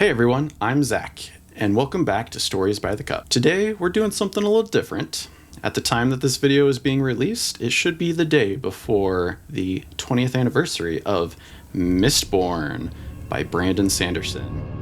Hey everyone, I'm Zach, and welcome back to Stories by the Cup. Today we're doing something a little different. At the time that this video is being released, it should be the day before the 20th anniversary of Mistborn by Brandon Sanderson.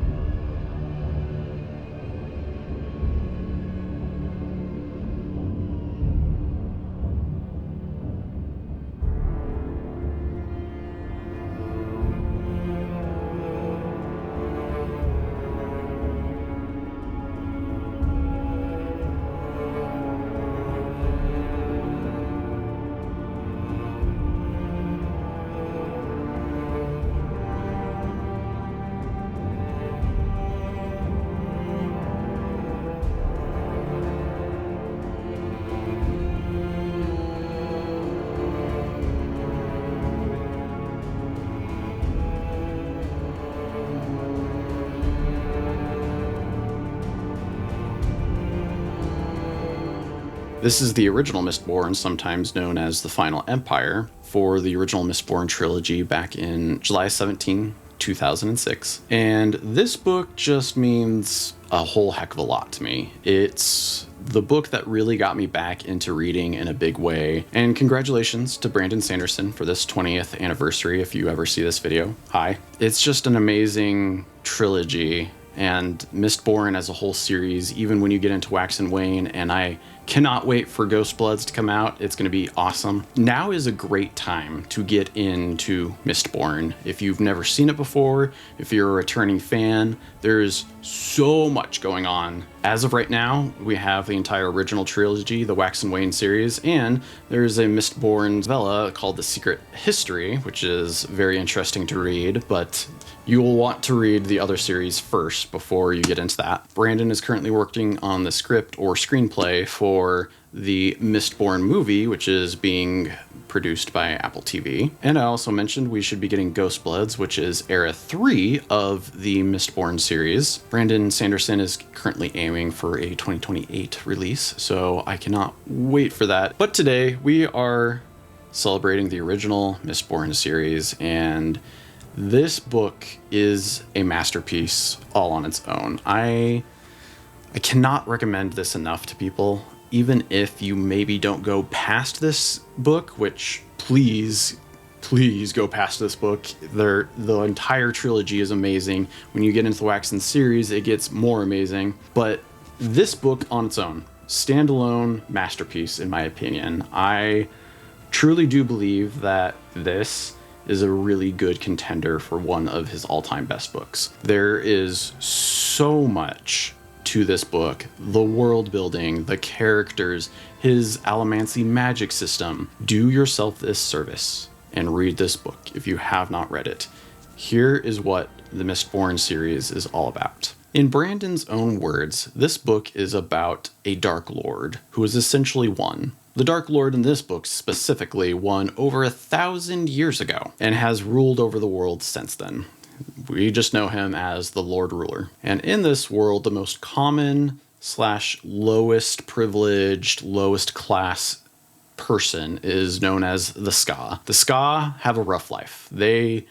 This is the original Mistborn, sometimes known as the Final Empire, for the original Mistborn trilogy back in July 17, 2006. And this book just means a whole heck of a lot to me. It's the book that really got me back into reading in a big way. And congratulations to Brandon Sanderson for this 20th anniversary if you ever see this video. Hi. It's just an amazing trilogy, and Mistborn as a whole series, even when you get into Wax and Wane, and I cannot wait for Ghostbloods to come out. It's going to be awesome. Now is a great time to get into Mistborn. If you've never seen it before, if you're a returning fan, there's so much going on. As of right now, we have the entire original trilogy, the Wax and Wane series, and there's a Mistborn novella called The Secret History, which is very interesting to read, but you will want to read the other series first before you get into that. Brandon is currently working on the script or screenplay for the Mistborn movie, which is being produced by Apple TV. And I also mentioned we should be getting Ghostbloods, which is era 3 of the Mistborn series. Brandon Sanderson is currently aiming for a 2028 release, so I cannot wait for that. But today we are celebrating the original Mistborn series, and this book is a masterpiece all on its own. I cannot recommend this enough to people, even if you maybe don't go past this book, which please go past this book. The entire trilogy is amazing. When you get into the Wax and series, it gets more amazing. But this book on its own, standalone masterpiece in my opinion. I truly do believe that this is a really good contender for one of his all-time best books. There is so much to this book. The world building, the characters, his allomancy magic system. Do yourself this service and read this book if you have not read it. Here is what the Mistborn series is all about. In Brandon's own words, this book is about a Dark Lord who is essentially one. The Dark Lord in this book specifically won over 1,000 years ago and has ruled over the world since then. We just know him as the Lord Ruler. And in this world, the most common / lowest privileged, lowest class person is known as the Ska. The Ska have a rough life. They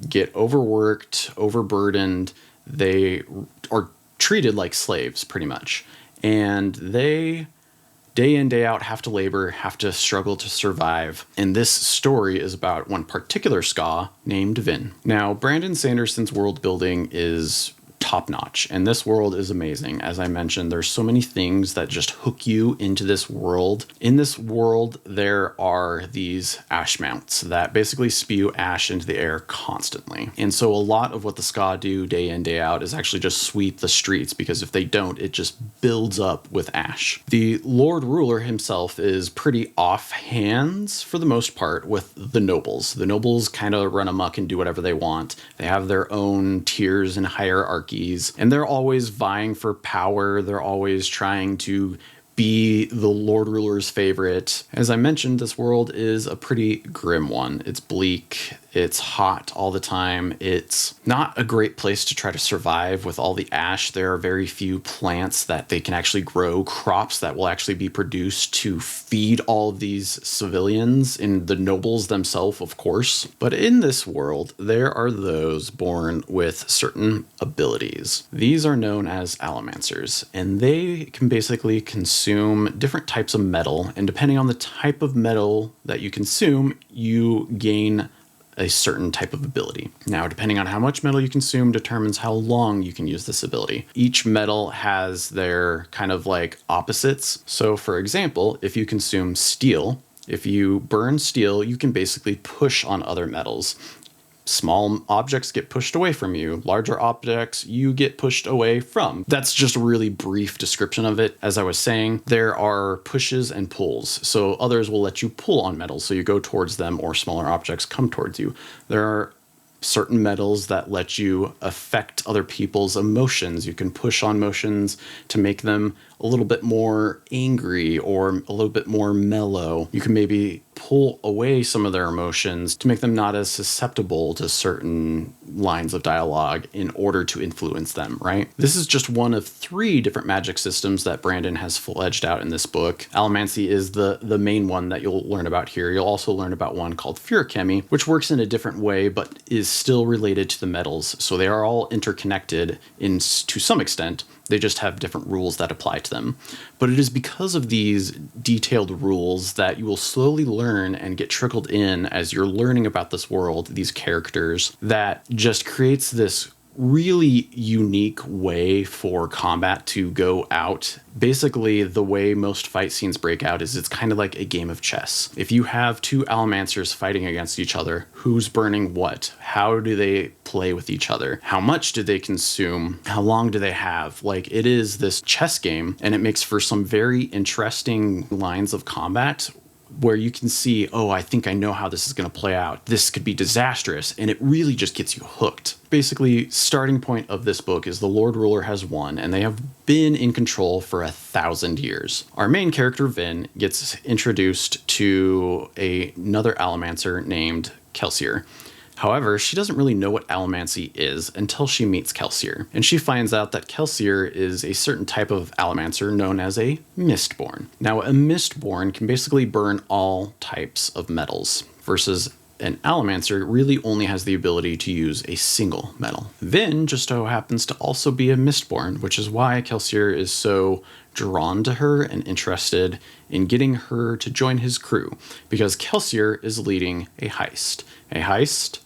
get overworked, overburdened. They are treated like slaves, pretty much. And they, day in, day out, have to labor, have to struggle to survive. And this story is about one particular Ska named Vin. Now, Brandon Sanderson's world building is top-notch, and this world is amazing. As I mentioned, there's so many things that just hook you into this world. In this world, there are these ash mounts that basically spew ash into the air constantly. And so a lot of what the Ska do day in, day out is actually just sweep the streets, because if they don't, it just builds up with ash. The Lord Ruler himself is pretty off hands for the most part with the nobles. The nobles kind of run amok and do whatever they want. They have their own tiers and hierarchies, and they're always vying for power. They're always trying to be the Lord Ruler's favorite. As I mentioned, this world is a pretty grim one. It's bleak, it's hot all the time. It's not a great place to try to survive with all the ash. There are very few plants that they can actually grow, crops that will actually be produced to feed all of these civilians and the nobles themselves, of course. But in this world, there are those born with certain abilities. These are known as allomancers, and they can basically consume different types of metal, and depending on the type of metal that you consume, you gain a certain type of ability. Now, depending on how much metal you consume determines how long you can use this ability. Each metal has their kind of like opposites. So for example, if you consume steel, if you burn steel, you can basically push on other metals. Small objects get pushed away from you. Larger objects you get pushed away from. That's just a really brief description of it. As I was saying, there are pushes and pulls. So others will let you pull on metals, so you go towards them, or smaller objects come towards you. There are certain metals that let you affect other people's emotions. You can push on emotions to make them a little bit more angry or a little bit more mellow. You can maybe pull away some of their emotions to make them not as susceptible to certain lines of dialogue in order to influence them, right? This is just one of 3 different magic systems that Brandon has fledged out in this book. Allomancy is the main one that you'll learn about here. You'll also learn about one called Fearchemy, which works in a different way, but is still related to the metals. So they are all interconnected to some extent. They just have different rules that apply to them. But it is because of these detailed rules that you will slowly learn and get trickled in as you're learning about this world, these characters, that just creates this really unique way for combat to go out. Basically, the way most fight scenes break out is it's kind of like a game of chess. If you have 2 allomancers fighting against each other, who's burning what? How do they play with each other? How much do they consume? How long do they have? Like, it is this chess game, and it makes for some very interesting lines of combat where you can see, oh, I think I know how this is going to play out. This could be disastrous, and it really just gets you hooked. Basically, starting point of this book is the Lord Ruler has won, and they have been in control for 1,000 years. Our main character, Vin, gets introduced to another allomancer named Kelsier. However, she doesn't really know what allomancy is until she meets Kelsier, and she finds out that Kelsier is a certain type of allomancer known as a Mistborn. Now, a Mistborn can basically burn all types of metals, versus an allomancer really only has the ability to use a single metal. Vin just so happens to also be a Mistborn, which is why Kelsier is so drawn to her and interested in getting her to join his crew, because Kelsier is leading a heist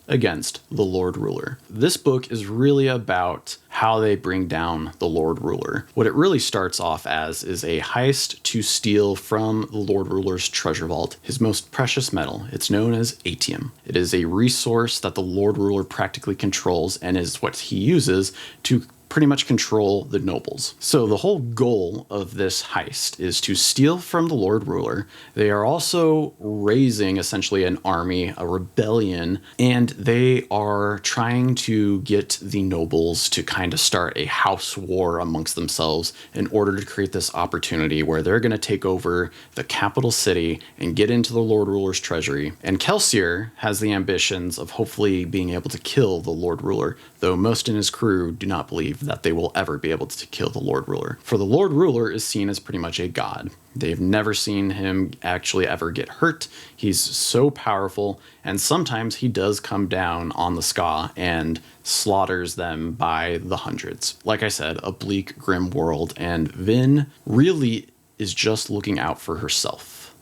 against the Lord Ruler. This book is really about how they bring down the Lord Ruler. What it really starts off as is a heist to steal from the Lord Ruler's treasure vault his most precious metal. It's known as atium. It is a resource that the Lord Ruler practically controls and is what he uses to pretty much control the nobles. So the whole goal of this heist is to steal from the Lord Ruler. They are also raising essentially an army, a rebellion, and they are trying to get the nobles to kind of start a house war amongst themselves in order to create this opportunity where they're going to take over the capital city and get into the Lord Ruler's treasury. And Kelsier has the ambitions of hopefully being able to kill the Lord Ruler, though most in his crew do not believe that they will ever be able to kill the Lord Ruler. For the Lord Ruler is seen as pretty much a god. They've never seen him actually ever get hurt. He's so powerful, and sometimes he does come down on the Ska and slaughters them by the hundreds. Like I said, a bleak, grim world, and Vin really is just looking out for herself.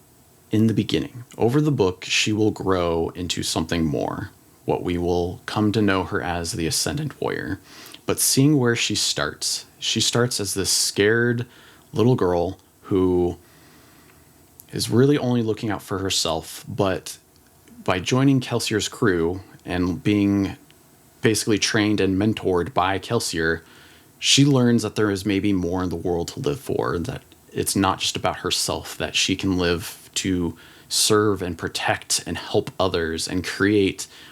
In the beginning, over the book, she will grow into something more, what we will come to know her as the Ascendant Warrior. But seeing where she starts as this scared little girl who is really only looking out for herself, but by joining Kelsier's crew and being basically trained and mentored by Kelsier, she learns that there is maybe more in the world to live for, that it's not just about herself, that she can live to serve and protect and help others and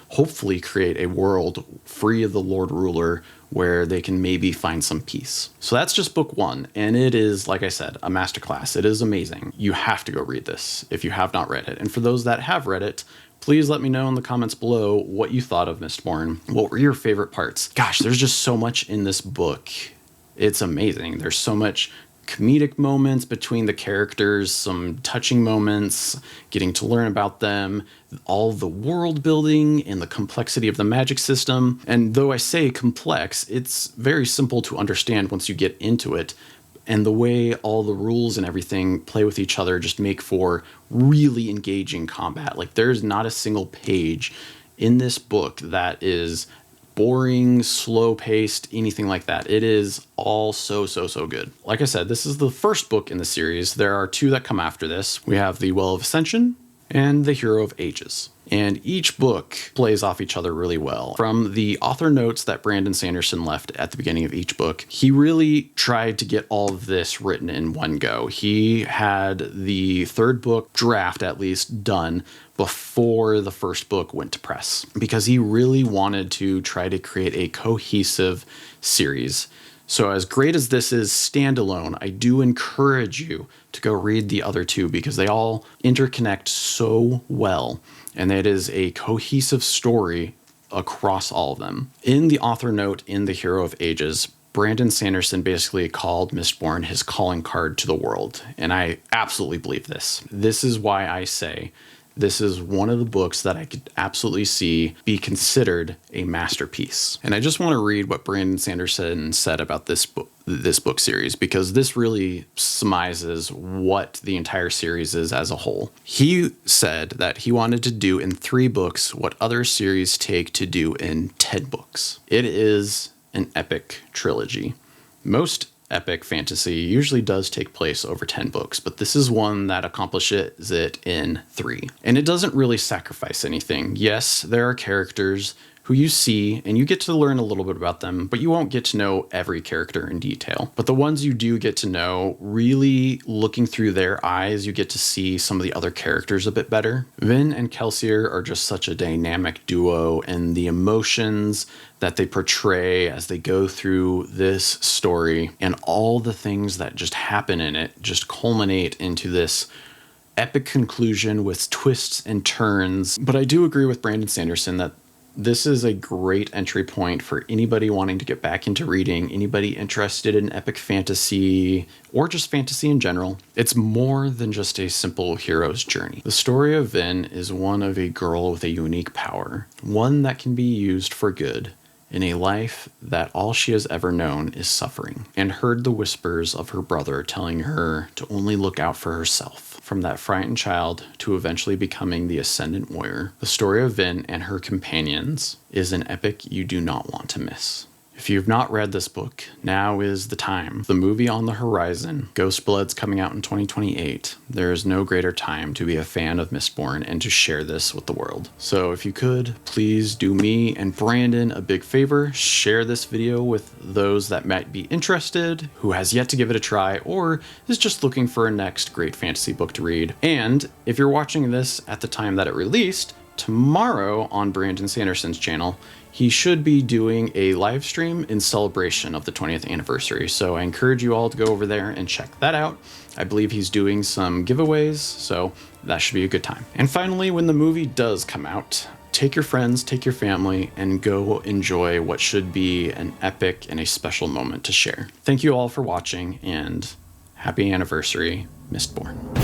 hopefully create a world free of the Lord Ruler where they can maybe find some peace. So that's just book one, and it is, like I said, a masterclass. It is amazing. You have to go read this if you have not read it. And for those that have read it, please let me know in the comments below what you thought of Mistborn. What were your favorite parts? Gosh, there's just so much in this book. It's amazing. There's so much comedic moments between the characters, some touching moments, getting to learn about them, all the world building and the complexity of the magic system. And though I say complex, it's very simple to understand once you get into it. And the way all the rules and everything play with each other just make for really engaging combat. Like, there's not a single page in this book that is boring, slow-paced, anything like that. It is all so good. Like I said, this is the first book in the series. There are two that come after this. We have the Well of Ascension and the Hero of Ages. And each book plays off each other really well. From the author notes that Brandon Sanderson left at the beginning of each book, he really tried to get all of this written in one go. He had the third book draft, at least, done before the first book went to press, because he really wanted to try to create a cohesive series. So as great as this is standalone, I do encourage you to go read the other two, because they all interconnect so well, and it is a cohesive story across all of them. In the author note in The Hero of Ages, Brandon Sanderson basically called Mistborn his calling card to the world, and I absolutely believe this. This is why I say this is one of the books that I could absolutely see be considered a masterpiece. And I just want to read what Brandon Sanderson said about this book series, because this really surmises what the entire series is as a whole. He said that he wanted to do in 3 books what other series take to do in 10 books. It is an epic trilogy. Most epic fantasy usually does take place over 10 books, but this is one that accomplishes it in 3. And it doesn't really sacrifice anything. Yes, there are characters who you see and you get to learn a little bit about them, but you won't get to know every character in detail. But the ones you do get to know, really looking through their eyes, you get to see some of the other characters a bit better. Vin and Kelsier are just such a dynamic duo, and the emotions that they portray as they go through this story and all the things that just happen in it just culminate into this epic conclusion with twists and turns. But I do agree with Brandon Sanderson that this is a great entry point for anybody wanting to get back into reading, anybody interested in epic fantasy, or just fantasy in general. It's more than just a simple hero's journey. The story of Vin is one of a girl with a unique power, one that can be used for good in a life that all she has ever known is suffering, and heard the whispers of her brother telling her to only look out for herself. From that frightened child to eventually becoming the ascendant warrior, the story of Vin and her companions is an epic you do not want to miss. If you've not read this book, now is the time. The movie on the horizon, Ghost Blood's coming out in 2028. There is no greater time to be a fan of Mistborn and to share this with the world. So if you could, please do me and Brandon a big favor. Share this video with those that might be interested, who has yet to give it a try, or is just looking for a next great fantasy book to read. And if you're watching this at the time that it released, tomorrow on Brandon Sanderson's channel, he should be doing a live stream in celebration of the 20th anniversary. So I encourage you all to go over there and check that out. I believe he's doing some giveaways, so that should be a good time. And finally, when the movie does come out, take your friends, take your family, and go enjoy what should be an epic and a special moment to share. Thank you all for watching, and happy anniversary, Mistborn.